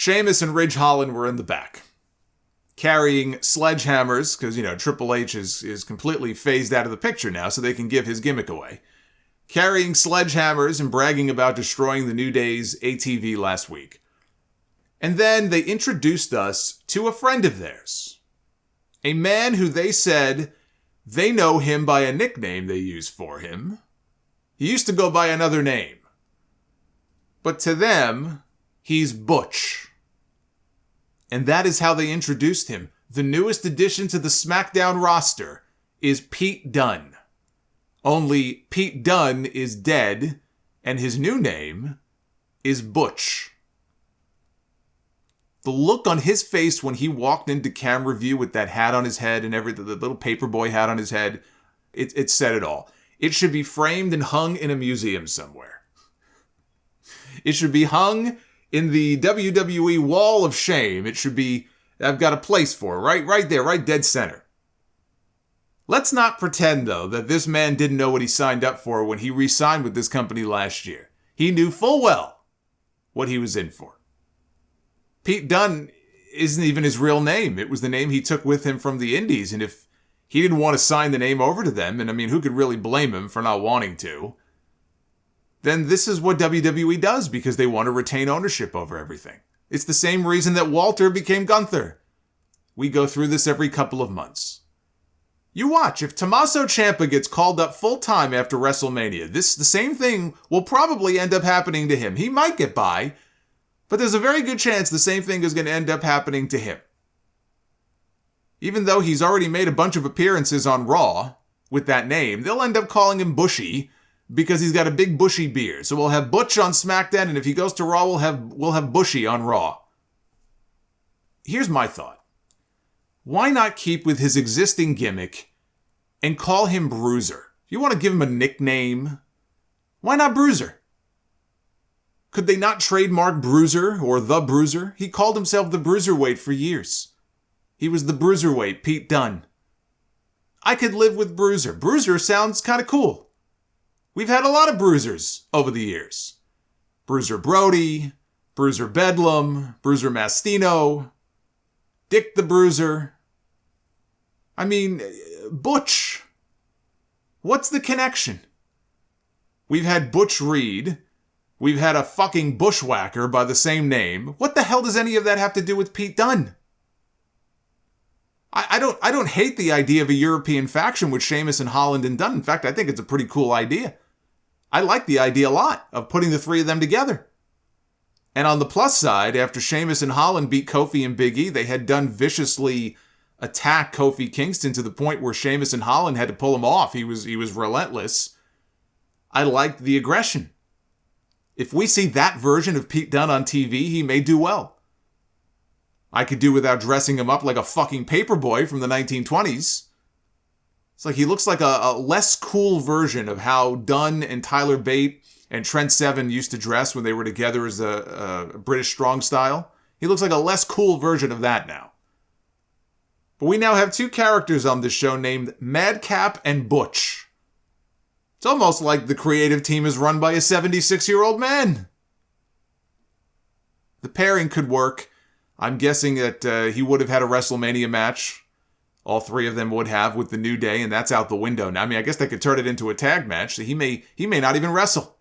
Sheamus and Ridge Holland were in the back, carrying sledgehammers, because, Triple H is completely phased out of the picture now, so they can give his gimmick away. Carrying sledgehammers and bragging about destroying the New Day's ATV last week. And then they introduced us to a friend of theirs. A man who they said they know him by a nickname they use for him. He used to go by another name. But to them, he's Butch. And that is how they introduced him. The newest addition to the Smackdown roster is Pete Dunne. Only Pete Dunne is dead, and his new name is Butch. The look on his face when he walked into camera view with that hat on his head and everything, the little paperboy hat on his head, it said it all. It should be framed and hung in a museum somewhere. It should be hung in the WWE Wall of Shame. It should be, I've got a place for it, right there, right dead center. Let's not pretend, though, that this man didn't know what he signed up for when he re-signed with this company last year. He knew full well what he was in for. Pete Dunne isn't even his real name. It was the name he took with him from the Indies, and if he didn't want to sign the name over to them, and who could really blame him for not wanting to, then this is what WWE does because they want to retain ownership over everything. It's the same reason that Walter became Gunther. We go through this every couple of months. You watch, if Tommaso Ciampa gets called up full-time after WrestleMania, the same thing will probably end up happening to him. He might get by, but there's a very good chance the same thing is going to end up happening to him. Even though he's already made a bunch of appearances on Raw with that name, they'll end up calling him Bushy because he's got a big bushy beard. So we'll have Butch on SmackDown, and if he goes to Raw, we'll have Bushy on Raw. Here's my thought. Why not keep with his existing gimmick and call him Bruiser? If you want to give him a nickname, why not Bruiser? Could they not trademark Bruiser or the Bruiser? He called himself the Bruiserweight for years. He was the Bruiserweight, Pete Dunne. I could live with Bruiser. Bruiser sounds kind of cool. We've had a lot of Bruisers over the years. Bruiser Brody, Bruiser Bedlam, Bruiser Mastino, Dick the Bruiser. Butch. What's the connection? We've had Butch Reed. We've had a fucking bushwhacker by the same name. What the hell does any of that have to do with Pete Dunne? I don't hate the idea of a European faction with Sheamus and Holland and Dunne. In fact, I think it's a pretty cool idea. I like the idea a lot of putting the three of them together. And on the plus side, after Sheamus and Holland beat Kofi and Big E, they had Dunne viciously attack Kofi Kingston to the point where Sheamus and Holland had to pull him off. He was relentless. I liked the aggression. If we see that version of Pete Dunne on TV, he may do well. I could do without dressing him up like a fucking paperboy from the 1920s. It's like he looks like a less cool version of how Dunne and Tyler Bate and Trent Seven used to dress when they were together as a British strong style. He looks like a less cool version of that now. But we now have two characters on this show named Madcap and Butch. It's almost like the creative team is run by a 76-year-old man. The pairing could work. I'm guessing that he would have had a WrestleMania match. All three of them would have with the New Day, and that's out the window now. I guess they could turn it into a tag match. So he may not even wrestle.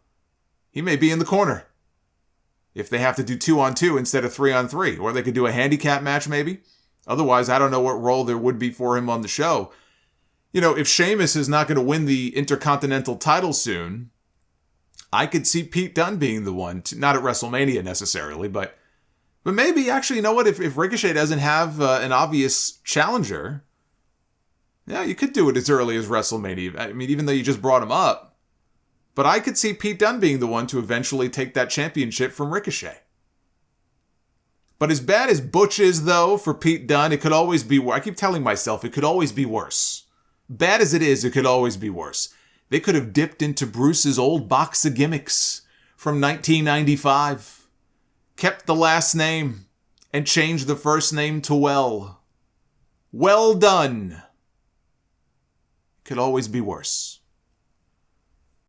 He may be in the corner. If they have to do 2-on-2 instead of 3-on-3. Or they could do a handicap match maybe. Otherwise, I don't know what role there would be for him on the show. If Sheamus is not going to win the Intercontinental title soon, I could see Pete Dunne being the one. Not at WrestleMania necessarily, but maybe, actually, you know what? If Ricochet doesn't have an obvious challenger, yeah, you could do it as early as WrestleMania. Even though you just brought him up. But I could see Pete Dunne being the one to eventually take that championship from Ricochet. But as bad as Butch is, though, for Pete Dunne, it could always be worse. I keep telling myself it could always be worse. Bad as it is, it could always be worse. They could have dipped into Bruce's old box of gimmicks from 1995. Kept the last name and changed the first name to Well. Well done. Could always be worse.